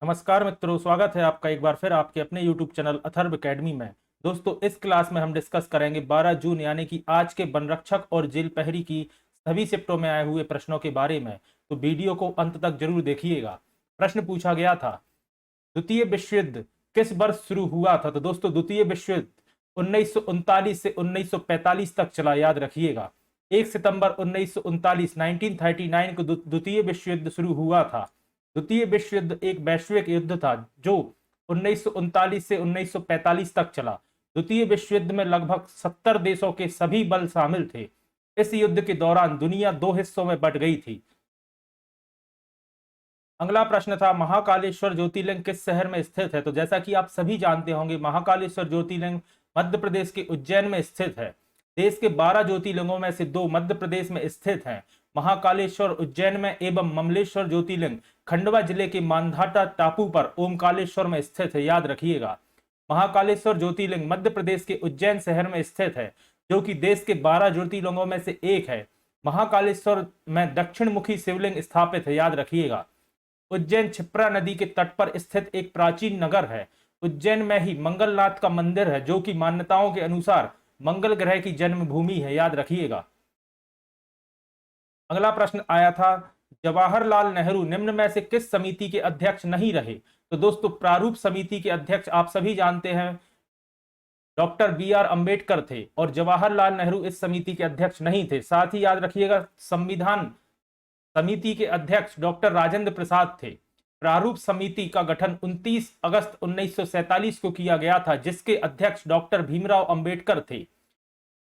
नमस्कार मित्रों, स्वागत है आपका एक बार फिर आपके अपने YouTube चैनल अथर्व एकेडमी में। दोस्तों, इस क्लास में हम डिस्कस करेंगे 12 जून यानी कि आज के वनरक्षक और जेल प्रहरी की सभी शिफ्टों में आए हुए प्रश्नों के बारे में। तो वीडियो को अंत तक जरूर देखिएगा। प्रश्न पूछा गया था, द्वितीय विश्व युद्ध किस वर्ष शुरू हुआ था? तो दोस्तों, द्वितीय विश्व युद्ध 1939 से 1945 तक चला, याद रखिएगा। 1 सितंबर 1939 1939 को द्वितीय विश्व युद्ध शुरू हुआ था। द्वितीय विश्व युद्ध एक वैश्विक युद्ध था जो 1939 से 1945 तक चला। द्वितीय विश्व युद्ध में लगभग 70 देशों के सभी बल शामिल थे। इस युद्ध के दौरान दुनिया दो हिस्सों में बंट गई थी। अगला प्रश्न था, महाकालेश्वर ज्योतिर्लिंग किस शहर में स्थित है? तो जैसा कि आप सभी जानते होंगे, महाकालेश्वर ज्योतिर्लिंग मध्य प्रदेश के उज्जैन में स्थित है। देश के 12 ज्योतिर्लिंगों में से 2 मध्य प्रदेश में स्थित हैं। महाकालेश्वर उज्जैन में एवं ममलेश्वर ज्योतिर्लिंग खंडवा जिले के मांधाता टापू पर ओमकालेश्वर में स्थित है, याद रखिएगा। महाकालेश्वर ज्योतिर्लिंग मध्य प्रदेश के उज्जैन शहर में स्थित है, जो कि देश के 12 ज्योतिर्लिंगों में से एक है। महाकालेश्वर में दक्षिण मुखी शिवलिंग स्थापित है, याद रखिएगा। उज्जैन क्षिप्रा नदी के तट पर स्थित एक प्राचीन नगर है। उज्जैन में ही मंगलनाथ का मंदिर है, जो कि मान्यताओं के अनुसार मंगल ग्रह की जन्मभूमि है, याद रखिएगा। अगला प्रश्न आया था, जवाहरलाल नेहरू निम्न में से किस समिति के अध्यक्ष नहीं रहे? तो दोस्तों, प्रारूप समिति के अध्यक्ष आप सभी जानते हैं डॉक्टर बी.आर. अंबेडकर थे और जवाहरलाल नेहरू इस समिति के अध्यक्ष नहीं थे। साथ ही याद रखिएगा, संविधान समिति के अध्यक्ष डॉक्टर राजेंद्र प्रसाद थे। प्रारूप समिति का गठन 29 अगस्त 1947 को किया गया था, जिसके अध्यक्ष डॉक्टर भीमराव अंबेडकर थे।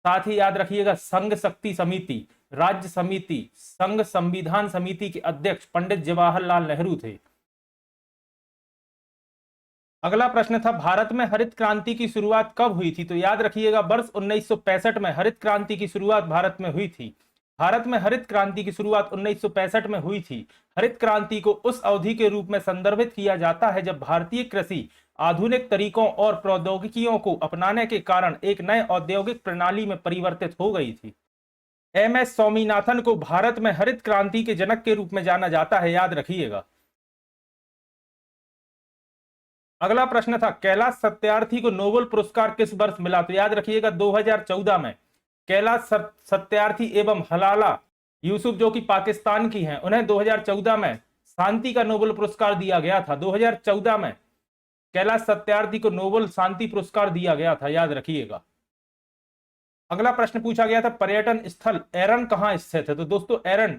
साथ ही याद रखिएगा, संघ शक्ति समिति, राज्य समिति, संघ संविधान समिति के अध्यक्ष पंडित जवाहरलाल नेहरू थे। अगला प्रश्न था, भारत में हरित क्रांति की शुरुआत कब हुई थी? तो याद रखिएगा, वर्ष 1965 में हरित क्रांति की शुरुआत भारत में हुई थी। भारत में हरित क्रांति की शुरुआत 1965 में हुई थी। हरित क्रांति को उस अवधि के रूप में संदर्भित किया जाता है जब भारतीय कृषि आधुनिक तरीकों और प्रौद्योगिकियों को अपनाने के कारण एक नए औद्योगिक प्रणाली में परिवर्तित हो गई थी। एम.एस. स्वामीनाथन को भारत में हरित क्रांति के जनक के रूप में जाना जाता है, याद रखिएगा। अगला प्रश्न था, कैलाश सत्यार्थी को नोबेल पुरस्कार किस वर्ष मिला? तो याद रखिएगा, 2014 में। कैलाश सत्यार्थी एवं हलाला यूसुफ, जो कि पाकिस्तान की हैं, उन्हें 2014 में शांति का नोबेल पुरस्कार दिया गया था। 2014 में कैलाश सत्यार्थी को नोबेल शांति पुरस्कार दिया गया था, याद रखिएगा। अगला प्रश्न पूछा गया था, पर्यटन स्थल एरन कहां स्थित है? तो दोस्तों, एरन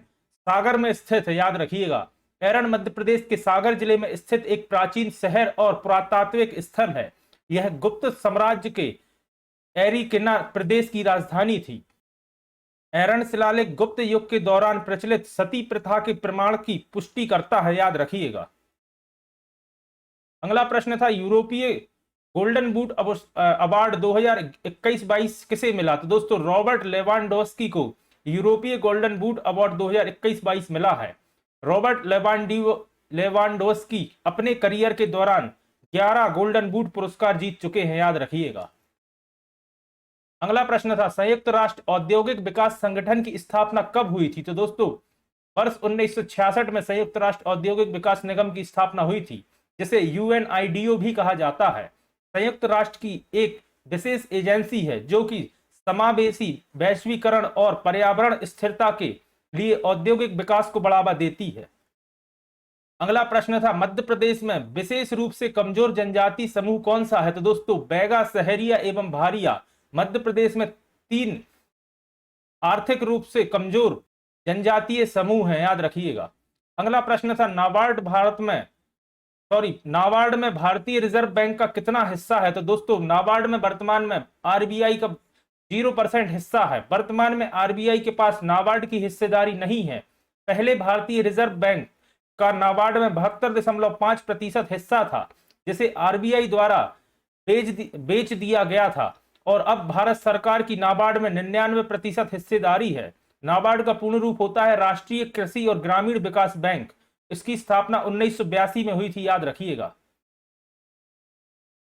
सागर में स्थित है, याद रखिएगा। एरन मध्य प्रदेश के सागर जिले में स्थित एक प्राचीन शहर और पुरातात्विक स्थल है। यह गुप्त साम्राज्य के एरिकिना प्रदेश की राजधानी थी। एरन शिलालेख गुप्त युग के दौरान प्रचलित सती प्रथा के प्रमाण की पुष्टि करता है, याद रखिएगा। अगला प्रश्न था, यूरोपीय गोल्डन बूट अवार्ड 2021-22 किसे मिला? तो दोस्तों, रॉबर्ट लेवांडोस्की को यूरोपीय गोल्डन बूट अवार्ड 2021-22 मिला है। रॉबर्ट लेवांडोस्की अपने करियर के दौरान 11 गोल्डन बूट पुरस्कार जीत चुके हैं, याद रखिएगा। अगला प्रश्न था, संयुक्त राष्ट्र औद्योगिक विकास संगठन की स्थापना कब हुई थी? तो दोस्तों, वर्ष 1966 में संयुक्त राष्ट्र औद्योगिक विकास निगम की स्थापना हुई थी, जिसे UNIDO भी कहा जाता है। संयुक्त राष्ट्र की एक विशेष एजेंसी है जो कि समावेशी वैश्वीकरण और पर्यावरण स्थिरता के लिए औद्योगिक विकास को बढ़ावा देती है। अगला प्रश्न था, मध्य प्रदेश में विशेष रूप से कमजोर जनजाति समूह कौन सा है? तो दोस्तों, बैगा, सहरिया एवं भारिया मध्य प्रदेश में 3 आर्थिक रूप से कमजोर जनजातीय समूह हैं, याद रखिएगा। अगला प्रश्न था, नाबार्ड में भारतीय रिजर्व बैंक का कितना हिस्सा है? तो दोस्तों, नाबार्ड में वर्तमान में RBI का 0% हिस्सा है। वर्तमान में RBI के पास नाबार्ड की हिस्सेदारी नहीं है। पहले भारतीय रिजर्व बैंक का नाबार्ड में 72.5% हिस्सा था, जिसे RBI द्वारा बेच दिया गया था, और अब भारत सरकार की नाबार्ड में 99% हिस्सेदारी है। नाबार्ड का पूर्ण रूप होता है राष्ट्रीय कृषि और ग्रामीण विकास बैंक। इसकी स्थापना 1982 में हुई थी, याद रखिएगा।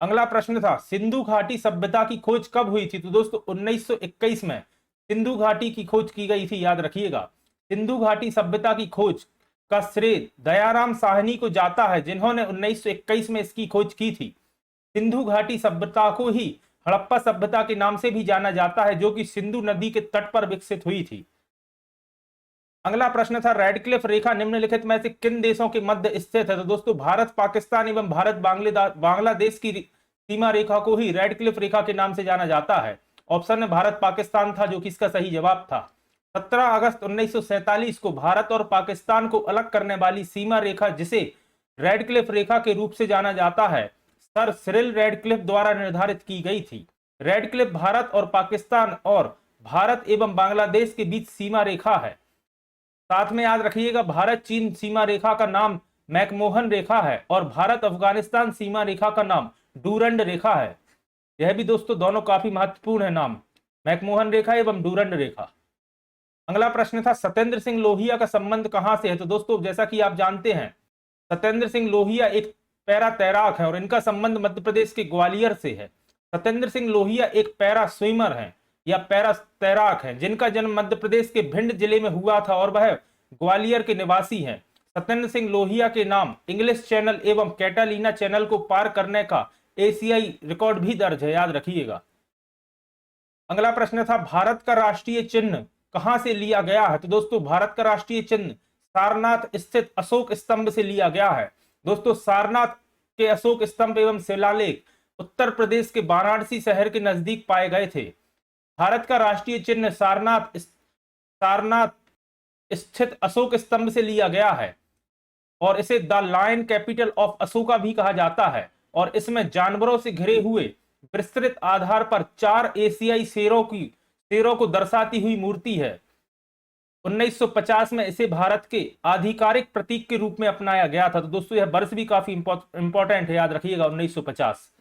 अगला प्रश्न था, सिंधु घाटी सभ्यता की खोज कब हुई थी? तो दोस्तों, 1921 में सिंधु घाटी की खोज की गई थी, याद रखिएगा। सिंधु घाटी सभ्यता की खोज का श्रेय दयाराम साहनी को जाता है, जिन्होंने 1921 में इसकी खोज की थी। सिंधु घाटी सभ्यता को ही हड़प्पा सभ्यता के नाम से भी जाना जाता है, जो कि सिंधु नदी के तट पर विकसित हुई थी। अगला प्रश्न था, रेडक्लिफ रेखा निम्नलिखित में से किन देशों के मध्य स्थित है? तो दोस्तों भारत पाकिस्तान एवं भारत बांग्लादेश की सीमा रेखा को ही रेडक्लिफ रेखा के नाम से जाना जाता है। ऑप्शन में भारत पाकिस्तान था, जो कि इसका सही जवाब था। 17 अगस्त 1947 को भारत और पाकिस्तान को अलग करने वाली सीमा रेखा, जिसे रेडक्लिफ रेखा के रूप से जाना जाता है, सर सिरिल रेडक्लिफ द्वारा निर्धारित की गई थी। रेडक्लिफ भारत और पाकिस्तान और भारत एवं बांग्लादेश के बीच सीमा रेखा है। साथ में याद रखिएगा, भारत चीन सीमा रेखा का नाम मैकमोहन रेखा है और भारत अफगानिस्तान सीमा रेखा का नाम डूरंड रेखा है। यह भी दोस्तों दोनों काफी महत्वपूर्ण है नाम, मैकमोहन रेखा एवं डूरंड रेखा। अगला प्रश्न था, सत्येंद्र सिंह लोहिया का संबंध कहां से है? तो दोस्तों जैसा कि आप जानते हैं, सत्येंद्र सिंह लोहिया एक पैरा तैराक है और इनका संबंध मध्य प्रदेश के ग्वालियर से है। सत्येंद्र सिंह लोहिया एक पैरा स्विमर है या पैरा तैराक हैं, जिनका जन्म मध्य प्रदेश के भिंड जिले में हुआ था और वह ग्वालियर के निवासी हैं। सत्येंद्र सिंह लोहिया के नाम इंग्लिश चैनल एवं कैटालिना चैनल को पार करने का एशियाई रिकॉर्ड भी दर्ज है, याद रखिएगा। अगला प्रश्न था, भारत का राष्ट्रीय चिन्ह कहां से लिया गया है? तो दोस्तों भारत का राष्ट्रीय चिन्ह सारनाथ स्थित अशोक स्तंभ से लिया गया है। दोस्तों सारनाथ के अशोक स्तंभ एवं शिलालेख उत्तर प्रदेश के वाराणसी शहर के नजदीक पाए गए थे। भारत का राष्ट्रीय चिन्ह सारनाथ स्थित अशोक स्तंभ से लिया गया है और इसे the lion capital of Ashoka भी कहा जाता है और इसमें जानवरों से घिरे हुए विस्तृत आधार पर 4 एशियाई शेरों को दर्शाती हुई मूर्ति है। 1950 में इसे भारत के आधिकारिक प्रतीक के रूप में अपनाया गया था। तो दोस्तों यह वर्ष भी काफी इंपॉर्टेंट है, याद रखिएगा 1950।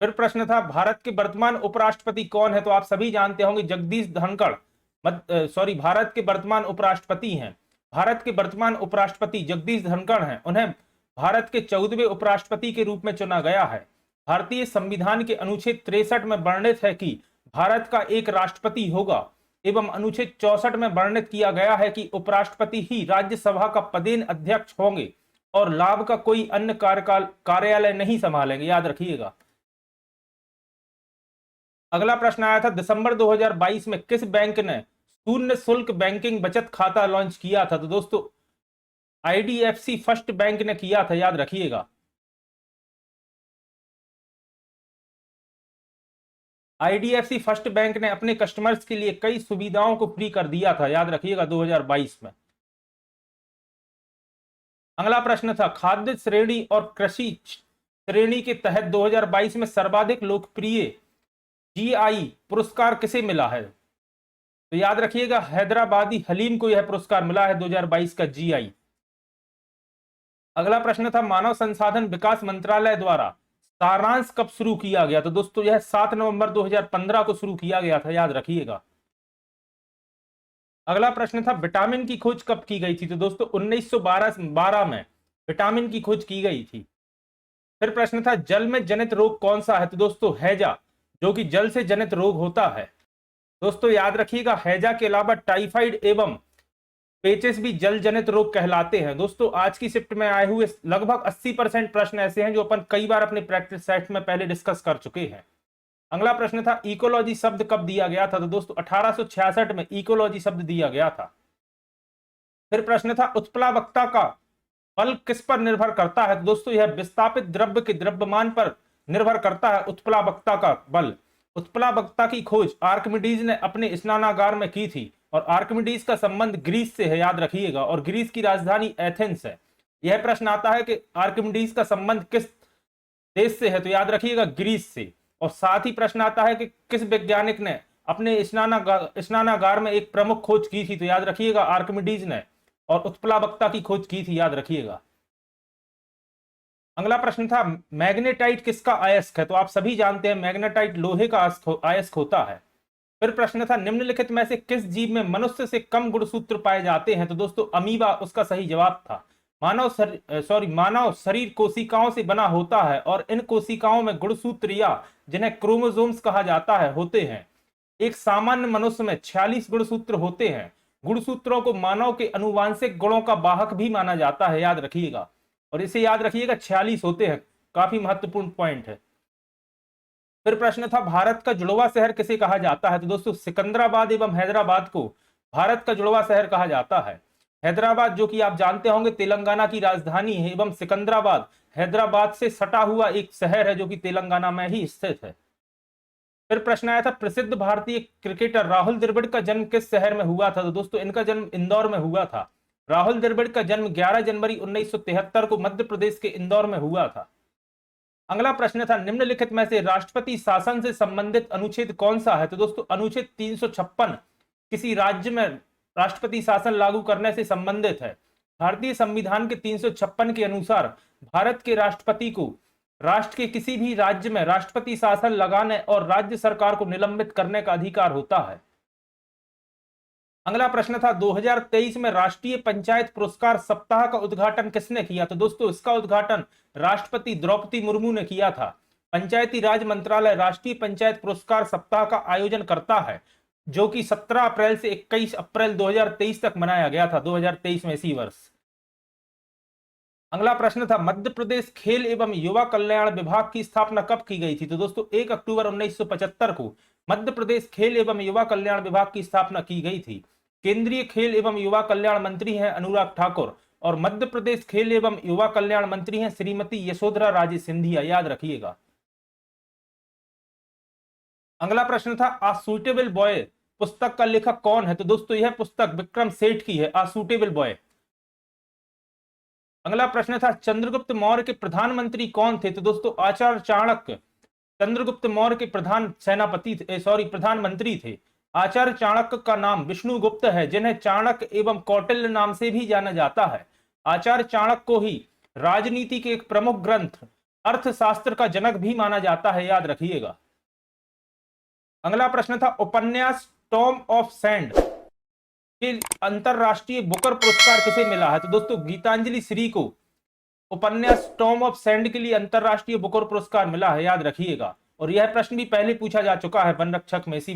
फिर प्रश्न था, भारत के वर्तमान उपराष्ट्रपति कौन है? तो आप सभी जानते होंगे जगदीश धनखड़ भारत के वर्तमान उपराष्ट्रपति हैं। भारत के वर्तमान उपराष्ट्रपति जगदीश धनखड़ हैं। उन्हें भारत के 14वें उपराष्ट्रपति के रूप में चुना गया है। भारतीय संविधान के अनुच्छेद 63 में वर्णित है कि भारत का एक राष्ट्रपति होगा एवं अनुच्छेद 64 में वर्णित किया गया है कि उपराष्ट्रपति ही राज्यसभा का पदेन अध्यक्ष होंगे और लाभ का कोई अन्य कार्यालय नहीं संभालेंगे, याद रखिएगा। अगला प्रश्न आया था, दिसंबर 2022 में किस बैंक ने शून्य शुल्क बैंकिंग बचत खाता लॉन्च किया था? तो दोस्तों आईडीएफसी फर्स्ट बैंक ने किया था, याद रखिएगा। आईडीएफसी फर्स्ट बैंक ने अपने कस्टमर्स के लिए कई सुविधाओं को फ्री कर दिया था, याद रखिएगा 2022 में। अगला प्रश्न था, खाद्य श्रेणी और कृषि श्रेणी के तहत 2022 में सर्वाधिक लोकप्रिय जीआई पुरस्कार किसे मिला है? तो याद रखिएगा हैदराबादी हलीम को यह पुरस्कार मिला है 2022 का जीआई। अगला प्रश्न था, मानव संसाधन विकास मंत्रालय द्वारा सारांश कब शुरू किया गया? तो दोस्तों यह 7 नवंबर 2015 को शुरू किया गया था, याद रखिएगा। अगला प्रश्न था, विटामिन की खोज कब की गई थी? तो दोस्तों 1912 में विटामिन की खोज की गई थी। फिर प्रश्न था, जल में जनित रोग कौन सा है? तो दोस्तों हैजा, जो कि जल से जनित रोग होता है। दोस्तों याद रखिएगा हैजा के अलावा टाइफाइड एवं पेचिस भी जल जनित रोग कहलाते हैं। दोस्तों आज की शिफ्ट में आए हुए लगभग 80% प्रश्न ऐसे हैं जो अपन कई बार अपने प्रैक्टिस सेट में पहले डिस्कस कर चुके हैं। अगला प्रश्न था, इकोलॉजी शब्द कब दिया गया था? तो दोस्तों 1866 में इकोलॉजी शब्द दिया गया था। फिर प्रश्न था, उत्प्लावकता का बल किस पर निर्भर करता है? तो दोस्तों यह विस्थापित द्रव्य के द्रव्यमान पर निर्भर करता है उत्प्लावकता का बल। उत्प्लावकता की खोज आर्किमिडीज ने अपने स्नानागार में की थी और आर्किमिडीज का संबंध ग्रीस से है, याद रखिएगा, और ग्रीस की राजधानी एथेंस है। यह प्रश्न आता है कि आर्किमिडीज का संबंध किस देश से है? तो याद रखिएगा ग्रीस से। और साथ ही प्रश्न आता है कि किस वैज्ञानिक ने अपने स्नानागार में एक प्रमुख खोज की थी? तो याद रखिएगा आर्किमिडीज ने, और उत्प्लावकता की खोज की थी, याद रखिएगा। अगला प्रश्न था, मैग्नेटाइट किसका अयस्क है? तो आप सभी जानते हैं मैग्नेटाइट लोहे का अयस्क होता है। फिर प्रश्न था, निम्नलिखित में से किस जीव में मनुष्य से कम गुणसूत्र पाए जाते हैं? तो दोस्तों अमीबा उसका सही जवाब था। मानव शरीर कोशिकाओं से बना होता है और इन कोशिकाओं में गुणसूत्र या जिन्हें क्रोमोसोम्स कहा जाता है होते हैं। एक सामान्य मनुष्य में 46 गुणसूत्र होते हैं गुणसूत्रों को मानव के अनुवांशिक गुणों का वाहक भी माना जाता है, याद रखिएगा। और इसे याद रखिएगा 46 होते हैं, काफी महत्वपूर्ण पॉइंट है। फिर प्रश्न था भारत का जुड़वा शहर किसे कहा जाता है? तो दोस्तों सिकंदराबाद एवं हैदराबाद को भारत का जुड़वा शहर कहा जाता है। हैदराबाद जो कि आप जानते होंगे तेलंगाना की राजधानी है, एवं सिकंदराबाद हैदराबाद से सटा हुआ एक शहर है जो कि तेलंगाना में ही स्थित है। फिर प्रश्न आया था प्रसिद्ध भारतीय क्रिकेटर राहुल द्रविड़ का जन्म किस शहर में हुआ था? तो दोस्तों इनका जन्म इंदौर में हुआ था। राहुल द्रविड़ का जन्म 11 जनवरी 1973 को मध्य प्रदेश के इंदौर में हुआ था। अगला प्रश्न था निम्नलिखित में से राष्ट्रपति शासन से संबंधित अनुच्छेद कौन सा है? तो दोस्तों अनुच्छेद 356 किसी राज्य में राष्ट्रपति शासन लागू करने से संबंधित है। भारतीय संविधान के 356 के अनुसार भारत के राष्ट्रपति को राष्ट्र के किसी भी राज्य में राष्ट्रपति शासन लगाने और राज्य सरकार को निलंबित करने का अधिकार होता है। अगला प्रश्न था 2023 में राष्ट्रीय पंचायत पुरस्कार सप्ताह का उद्घाटन किसने किया? तो दोस्तों इसका उद्घाटन राष्ट्रपति द्रौपदी मुर्मू ने किया था। पंचायती राज मंत्रालय राष्ट्रीय पंचायत पुरस्कार सप्ताह का आयोजन करता है, जो कि 17 अप्रैल से 21 अप्रैल 2023 तक मनाया गया था, 2023 में इसी वर्ष। अगला प्रश्न था मध्य प्रदेश खेल एवं युवा कल्याण विभाग की स्थापना कब की गई थी? तो दोस्तों 1 अक्टूबर 1975 को मध्य प्रदेश खेल एवं युवा कल्याण विभाग की स्थापना की गई थी। केंद्रीय खेल एवं युवा कल्याण मंत्री हैं अनुराग ठाकुर और मध्य प्रदेश खेल एवं युवा कल्याण मंत्री हैं श्रीमती यशोधरा राजे सिंधिया, याद रखिएगा। अगला प्रश्न था आ सूटेबल बॉय पुस्तक का लेखक कौन है? तो दोस्तों यह पुस्तक विक्रम सेठ की है, आ सूटेबल बॉय। अगला प्रश्न था चंद्रगुप्त मौर्य के प्रधानमंत्री कौन थे? तो दोस्तों आचार्य चाणक्य चंद्रगुप्त मौर्य के प्रधानमंत्री थे। आचार्य चाणक्य का नाम विष्णुगुप्त है, जिन्हें चाणक्य एवं कौटिल्य नाम से भी जाना जाता है। आचार्य चाणक्य को ही राजनीति के एक प्रमुख ग्रंथ अर्थशास्त्र का जनक भी माना जाता है, याद रखिएगा। अगला प्रश्न था उपन्यास टॉम ऑफ सैंड के अंतरराष्ट्रीय बुकर पुरस्कार किसे मिला है? तो दोस्तों गीतांजलि श्री को उपन्यास टॉम ऑफ सैंड के लिए अंतरराष्ट्रीय बुकर पुरस्कार मिला है, याद रखिएगा। और यह प्रश्न भी पहले पूछा जा चुका है वन रक्षक में, इसी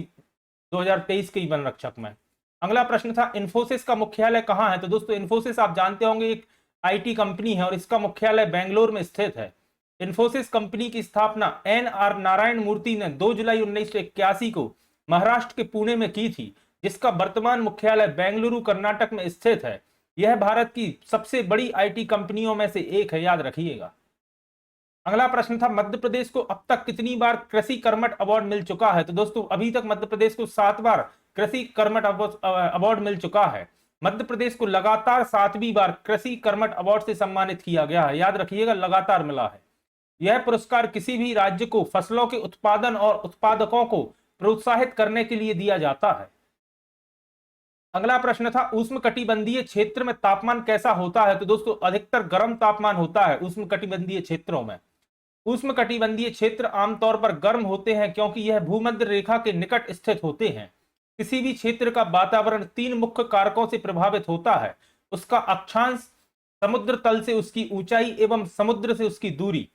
2023 के वन रक्षक में। अगला प्रश्न था इन्फोसिस का मुख्यालय कहां है? तो दोस्तों इन्फोसिस आप जानते होंगे एक आईटी कंपनी है और इसका मुख्यालय बेंगलोर में स्थित है। इन्फोसिस कंपनी की स्थापना NR नारायण मूर्ति ने 2 जुलाई 1981 को महाराष्ट्र के पुणे में की थी, जिसका वर्तमान मुख्यालय बेंगलुरु कर्नाटक में स्थित है। यह भारत की सबसे बड़ी आईटी कंपनियों में से एक है, याद रखिएगा। अगला प्रश्न था मध्य प्रदेश को अब तक कितनी बार कृषि कर्मठ अवार्ड मिल चुका है? तो दोस्तों अभी तक मध्य प्रदेश को 7 बार कृषि कर्मठ अवार्ड मिल चुका है। मध्य प्रदेश को लगातार 7वीं बार कृषि कर्मठ अवार्ड से सम्मानित किया गया है, याद रखिएगा, लगातार मिला है। यह पुरस्कार किसी भी राज्य को फसलों के उत्पादन और उत्पादकों को प्रोत्साहित करने के लिए दिया जाता है। अगला प्रश्न था उष्णकटिबंधीय क्षेत्र में तापमान कैसा होता है? तो दोस्तों अधिकतर गर्म तापमान होता है उष्णकटिबंधीय क्षेत्रों में। उष्णकटिबंधीय क्षेत्र आमतौर पर गर्म होते हैं क्योंकि यह भूमध्य रेखा के निकट स्थित होते हैं। किसी भी क्षेत्र का वातावरण 3 मुख्य कारकों से प्रभावित होता है: उसका अक्षांश, समुद्र तल से उसकी ऊंचाई एवं समुद्र से उसकी दूरी।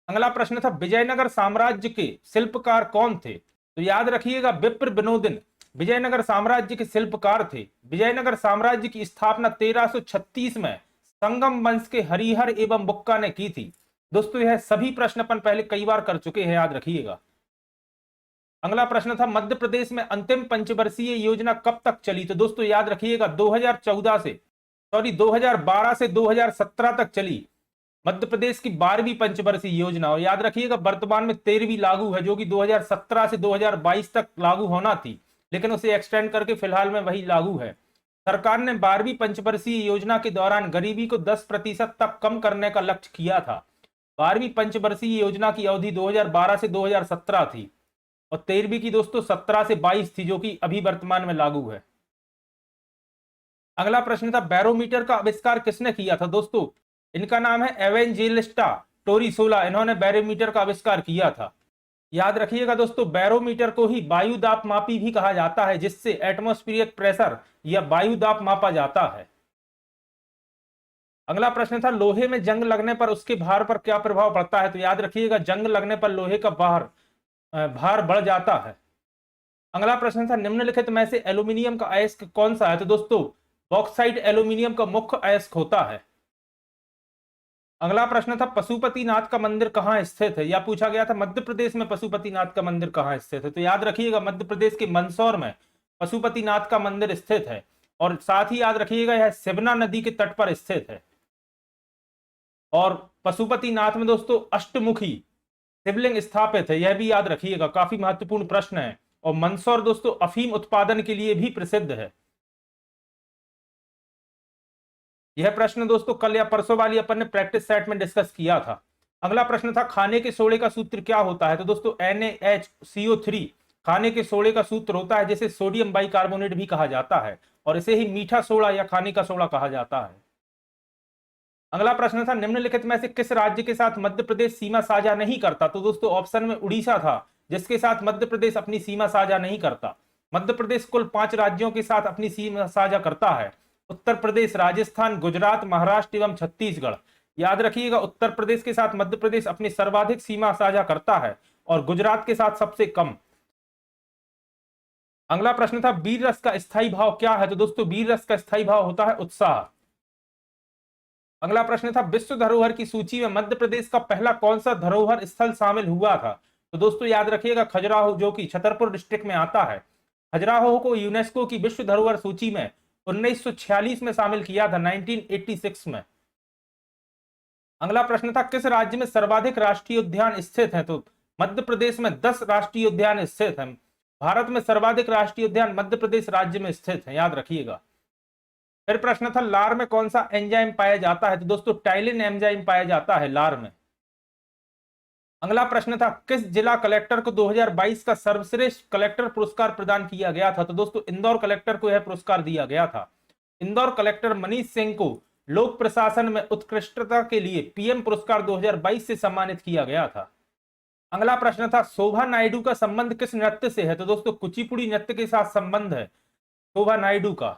अगला प्रश्न था विजयनगर साम्राज्य के शिल्पकार कौन थे? तो याद रखिएगा विप्र विनोदन विजयनगर साम्राज्य के शिल्पकार थे। विजयनगर साम्राज्य की स्थापना 1336 में संगम वंश के हरिहर एवं बुक्का ने की थी। दोस्तों यह सभी प्रश्न अपन पहले कई बार कर चुके हैं, याद रखिएगा। अगला प्रश्न था मध्य प्रदेश में अंतिम पंचवर्षीय योजना कब तक चली? तो दोस्तों याद रखिएगा 2012 से 2017 तक चली मध्य प्रदेश की 12वीं पंचवर्षीय योजना। और याद रखिएगा वर्तमान में 13वीं लागू है, जो कि 2017 से 2022 तक लागू होना थी, लेकिन उसे एक्सटेंड करके फिलहाल में वही लागू है। सरकार ने 12वीं पंचवर्षीय योजना के दौरान गरीबी को 10% तक कम करने का लक्ष्य किया था। 12वीं पंचवर्षीय योजना की अवधि 2012 से 2017 थी और 13वीं की दोस्तों 17 से 22 थी, जो कि अभी वर्तमान में लागू है। अगला प्रश्न था बैरोमीटर का आविष्कार किसने किया था? दोस्तों इनका नाम है एवेंजेलिस्टा टोरिसोला, इन्होंने बैरोमीटर का आविष्कार किया था। याद रखिएगा दोस्तों बैरोमीटर को ही वायु दाब मापी भी कहा जाता है, जिससे एटमॉस्फेरिक प्रेशर या वायु दाब मापा जाता है। अगला प्रश्न था लोहे में जंग लगने पर उसके भार पर क्या प्रभाव पड़ता है? तो याद रखिएगा जंग लगने पर लोहे का भार बढ़ जाता है। अगला प्रश्न था निम्नलिखित में से एल्यूमिनियम का अयस्क कौन सा है? तो दोस्तों बॉक्साइट एल्यूमिनियम का मुख्य अयस्क होता है। अगला प्रश्न था पशुपतिनाथ का मंदिर कहाँ स्थित है? या पूछा गया था मध्य प्रदेश में पशुपतिनाथ का मंदिर कहाँ स्थित है? तो याद रखिएगा मध्य प्रदेश के मंदसौर में पशुपतिनाथ का मंदिर स्थित है। और साथ ही याद रखिएगा यह सिवना नदी के तट पर स्थित है। और पशुपतिनाथ में दोस्तों अष्टमुखी शिवलिंग स्थापित है, यह भी याद रखिएगा, काफी महत्वपूर्ण प्रश्न है। और मंदसौर दोस्तों अफीम उत्पादन के लिए भी प्रसिद्ध है। यह प्रश्न दोस्तों कल या परसों वाली अपन ने प्रैक्टिस सेट में डिस्कस किया था। अगला प्रश्न था खाने के सोडे का सूत्र क्या होता है? तो दोस्तों NaHCO3 खाने के सोडे का सूत्र होता है, जिसे सोडियम बाइकार्बोनेट भी कहा जाता है और इसे ही मीठा सोडा या खाने का सोडा कहा जाता है। अगला प्रश्न था निम्नलिखित में से किस राज्य के साथ मध्य प्रदेश सीमा साझा नहीं करता? तो दोस्तों ऑप्शन में उड़ीसा था, जिसके साथ मध्य प्रदेश अपनी सीमा साझा नहीं करता। मध्य प्रदेश कुल 5 राज्यों के साथ अपनी सीमा साझा करता है, उत्तर प्रदेश, राजस्थान, गुजरात, महाराष्ट्र एवं छत्तीसगढ़। याद रखिएगा उत्तर प्रदेश के साथ मध्य प्रदेश अपनी सर्वाधिक सीमा साझा करता है और गुजरात के साथ सबसे कम। अगला प्रश्न था वीर रस का स्थायी भाव क्या है? तो दोस्तों वीर रस का स्थायी भाव होता है उत्साह। अगला प्रश्न था विश्व धरोहर की सूची में मध्य प्रदेश का पहला कौन सा धरोहर स्थल शामिल हुआ था? तो दोस्तों याद रखिएगा खजुराहो, जो कि छतरपुर डिस्ट्रिक्ट में आता है। खजुराहो को यूनेस्को की विश्व धरोहर सूची में 1946 में शामिल किया था, 1986 में। अगला प्रश्न था किस राज्य में सर्वाधिक राष्ट्रीय उद्यान स्थित हैं? तो मध्य प्रदेश में 10 राष्ट्रीय उद्यान स्थित हैं। भारत में सर्वाधिक राष्ट्रीय उद्यान मध्य प्रदेश राज्य में स्थित है, याद रखिएगा। फिर प्रश्न था लार में कौन सा एंजाइम पाया जाता है? तो दोस्तों टाइलिन एंजाइम पाया जाता है लार में। अगला प्रश्न था किस जिला कलेक्टर को 2022 का सर्वश्रेष्ठ कलेक्टर पुरस्कार प्रदान किया गया था? तो दोस्तों इंदौर कलेक्टर को यह पुरस्कार दिया गया था। इंदौर कलेक्टर मनीष सिंह को लोक प्रशासन में उत्कृष्टता के लिए पीएम पुरस्कार 2022 से सम्मानित किया गया था। अगला प्रश्न था शोभा नायडू का संबंध किस नृत्य से है? तो दोस्तों कुचिपुड़ी नृत्य के साथ संबंध है शोभा नायडू का।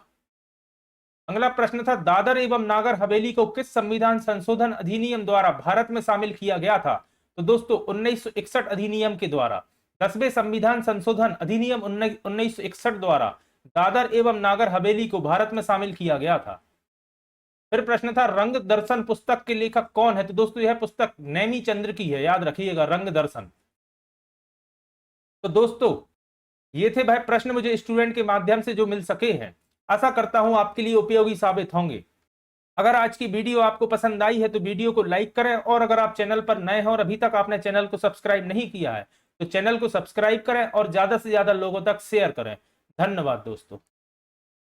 अगला प्रश्न था दादर एवं नागर हवेली को किस संविधान संशोधन अधिनियम द्वारा भारत में शामिल किया गया था? तो दोस्तों 1961 अधिनियम के द्वारा। 10वें संविधान संशोधन अधिनियम 1961 द्वारा दादर एवं नागर हवेली को भारत में शामिल किया गया था। फिर प्रश्न था रंग दर्शन पुस्तक के लेखक कौन है? तो दोस्तों यह पुस्तक नैमी चंद्र की है, याद रखिएगा रंग दर्शन। तो दोस्तों ये थे भाई प्रश्न मुझे स्टूडेंट के माध्यम से जो मिल सके हैं, आशा करता हूं आपके लिए उपयोगी साबित होंगे। अगर आज की वीडियो आपको पसंद आई है तो वीडियो को लाइक करें, और अगर आप चैनल पर नए हैं और अभी तक आपने चैनल को सब्सक्राइब नहीं किया है तो चैनल को सब्सक्राइब करें और ज्यादा से ज्यादा लोगों तक शेयर करें। धन्यवाद दोस्तों।